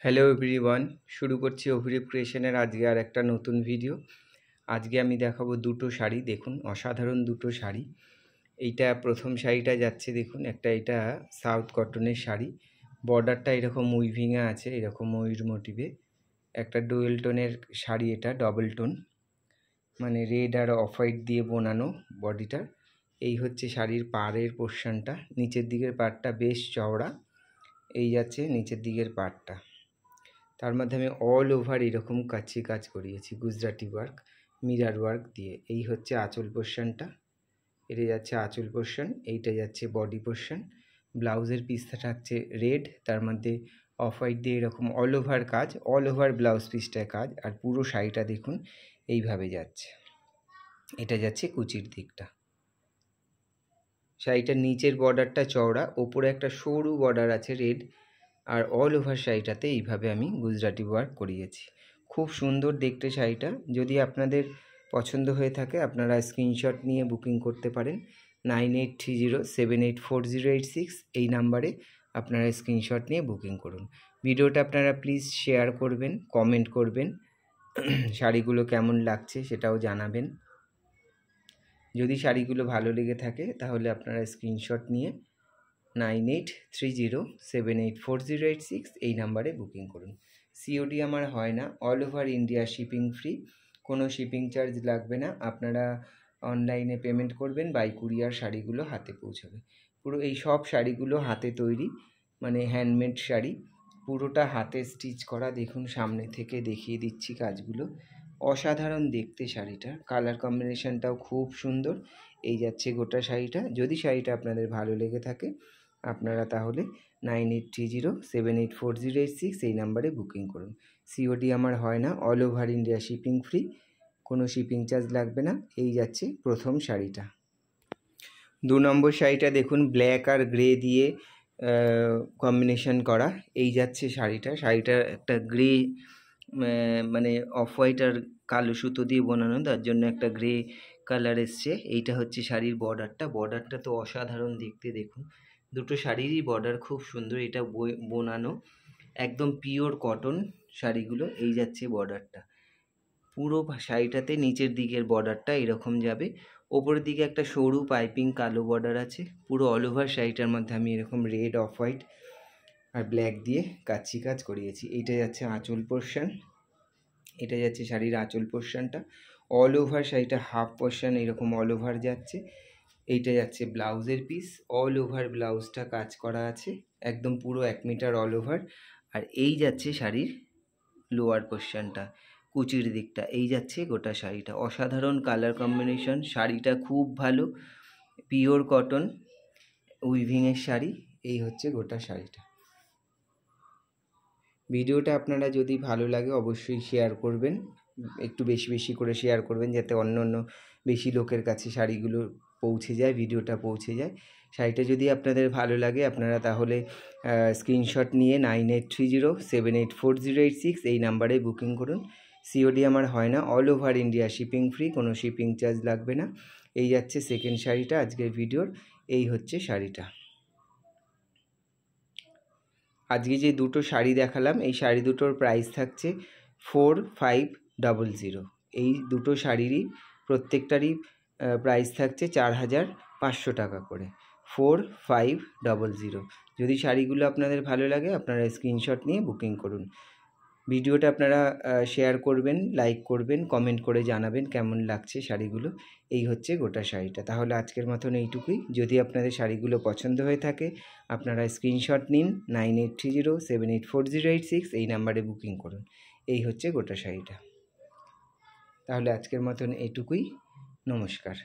Hello everyone, শুরু করছি অভিরূপ ক্রিয়েশনের আজকে আর একটা নতুন ভিডিও। আজকে আমি দেখাবো দুটো শাড়ি। দেখুন, অসাধারণ দুটো শাড়ি। এইটা প্রথম শাড়িটা যাচ্ছে, দেখুন একটা, এটা সাউথ কটনের শাড়ি। বর্ডারটা এরকম উইভিংয়ে আছে, এরকম ময়ূর মোটিভে। একটা ডুয়েল টোনের শাড়ি, এটা ডবল টোন, মানে রেড আর অফ হোয়াইট দিয়ে বোনানো বডিটার। এই হচ্ছে শাড়ির পাড়ের পোর্শনটা। নিচের দিকের পাড়টা বেশ চওড়া, এই যাচ্ছে নিচের দিকের পাড়টা। তার মধ্যে আমি অল ওভার এরকম কাচ্চি কাজ করিয়েছি, গুজরাটি ওয়ার্ক, মিরার ওয়ার্ক দিয়ে। এই হচ্ছে আঁচল পোর্শনটা, এটা যাচ্ছে আঁচল পোর্শন, এইটা যাচ্ছে বডি পোর্শন। ব্লাউজের পিসটা থাকছে রেড, তার মধ্যে অফ হোয়াইট দিয়ে এরকম অল ওভার কাজ, অল ওভার ব্লাউজ পিসটায় কাজ। আর পুরো শাড়িটা দেখুন এইভাবে যাচ্ছে। এটা যাচ্ছে কুচির দিকটা। শাড়িটার নিচের বর্ডারটা চওড়া, ওপরে একটা সরু বর্ডার আছে রেড, আর অল ওভার শাড়িটাতে এইভাবে আমি গুজরাটি ওয়ার্ক করিয়েছি। খুব সুন্দর দেখতে শাড়িটা। যদি আপনাদের পছন্দ হয়ে থাকে আপনারা স্ক্রিনশট নিয়ে বুকিং করতে পারেন। 9830784086 এই নাম্বারে আপনারা স্ক্রিনশট নিয়ে বুকিং করুন। ভিডিওটা আপনারা প্লিজ শেয়ার করবেন, কমেন্ট করবেন, শাড়িগুলো কেমন লাগছে সেটাও জানাবেন। যদি শাড়িগুলো ভালো লেগে থাকে তাহলে আপনারা স্ক্রিনশট নিয়ে 9830784086 এই নাম্বারে বুকিং করুন। সিওডি আমার হয় না, all over India shipping free, কোনো শিপিং চার্জ লাগবে না। আপনারা অনলাইনে পেমেন্ট করবেন, বাই কুরিয়ার শাড়িগুলো হাতে পৌঁছাবে। পুরো এই সব শাড়িগুলো হাতে তৈরি, মানে হ্যান্ডমেড শাড়ি, পুরোটা হাতে স্টিচ করা। দেখুন সামনে থেকে দেখিয়ে দিচ্ছি কাজগুলো। অসাধারণ দেখতে শাড়িটা, কালার কম্বিনেশনটাও খুব সুন্দর। এই যাচ্ছে গোটা শাড়িটা। যদি শাড়িটা আপনাদের ভালো লেগে থাকে আপনারা তাহলে 9830784086 এই নাম্বারে বুকিং করুন। সিওডি আমার হয় না, all over India shipping free, কোনো শিপিং চার্জ লাগবে না। এই যাচ্ছে প্রথম শাড়িটা। 2 নম্বর শাড়িটা দেখুন, ব্ল্যাক আর গ্রে দিয়ে কম্বিনেশন করা। এই যাচ্ছে শাড়িটা। শাড়িটা একটা গ্রে, মানে অফ হোয়াইট আর কালো সুতো দিয়ে বোনানো, তার জন্য একটা গ্রে কালার এসছে। এইটা হচ্ছে শাড়ির বর্ডারটা। বর্ডারটা তো অসাধারণ দেখতে। দেখুন দুটো শাড়িরই বর্ডার খুব সুন্দর। এটা বোনানো একদম পিওর কটন শাড়িগুলো। এই যাচ্ছে বর্ডারটা, পুরো শাড়িটাতে নিচের দিকের বর্ডারটা এরকম যাবে, ওপরের দিকে একটা সরু পাইপিং কালো বর্ডার আছে। পুরো অল ওভার শাড়িটার মধ্যে আমি এরকম রেড, অফ হোয়াইট আর ব্ল্যাক দিয়ে কাচ্চি কাজ করিয়েছি। এইটা যাচ্ছে আঁচল পোর্শন, এটা যাচ্ছে শাড়ির আঁচল পোর্শনটা। অল ওভার শাড়িটা হাফ পোর্শন এরকম অল ওভার যাচ্ছে। এইটা যাচ্ছে ব্লাউজের পিস, অল ওভার ব্লাউজটা কাজ করা আছে, একদম পুরো 1 মিটার অল ওভার। আর এই যাচ্ছে শাড়ির লোয়ার পোর্শনটা, কুচির দিকটা। এই যাচ্ছে গোটা শাড়িটা। অসাধারণ কালার কম্বিনেশন, শাড়িটা খুব ভালো, পিওর কটন উইভিংয়ের শাড়ি। এই হচ্ছে গোটা শাড়িটা। ভিডিওটা আপনারা যদি ভালো লাগে অবশ্যই শেয়ার করবেন, একটু বেশি বেশি করে শেয়ার করবেন, যাতে অন্য বেশি লোকের কাছে শাড়িগুলো পৌঁছে যায়, ভিডিওটা পৌঁছে যায়। শাড়িটা যদি আপনাদের ভালো লাগে আপনারা তাহলে স্ক্রিনশট নিয়ে 9830784086 এই নাম্বারে বুকিং করুন। সিওডি আমার হয় না, all over India shipping free, কোনো শিপিং চার্জ লাগবে না। এই যাচ্ছে সেকেন্ড শাড়িটা আজকের ভিডিওর। এই হচ্ছে শাড়িটা। আজকে যে দুটো শাড়ি দেখালাম এই শাড়ি দুটোর প্রাইস থাকছে 4500। এই দুটো শাড়িরই প্রত্যেকটারই প্রাইস থাকছে 4500 টাকা করে, 4500। যদি শাড়িগুলো আপনাদের ভালো লাগে আপনারা স্ক্রিনশট নিয়ে বুকিং করুন। ভিডিওটা আপনারা শেয়ার করবেন, লাইক করবেন, কমেন্ট করে জানাবেন কেমন লাগছে শাড়িগুলো। এই হচ্ছে গোটা শাড়িটা। তাহলে আজকের মতন এইটুকুই। যদি আপনাদের শাড়িগুলো পছন্দ হয়ে থাকে আপনারা স্ক্রিনশট নিন, 9830784086 এই নাম্বারে বুকিং করুন। এই হচ্ছে গোটা শাড়িটা। তাহলে আজকের মতন এইটুকুই। নমস্কার।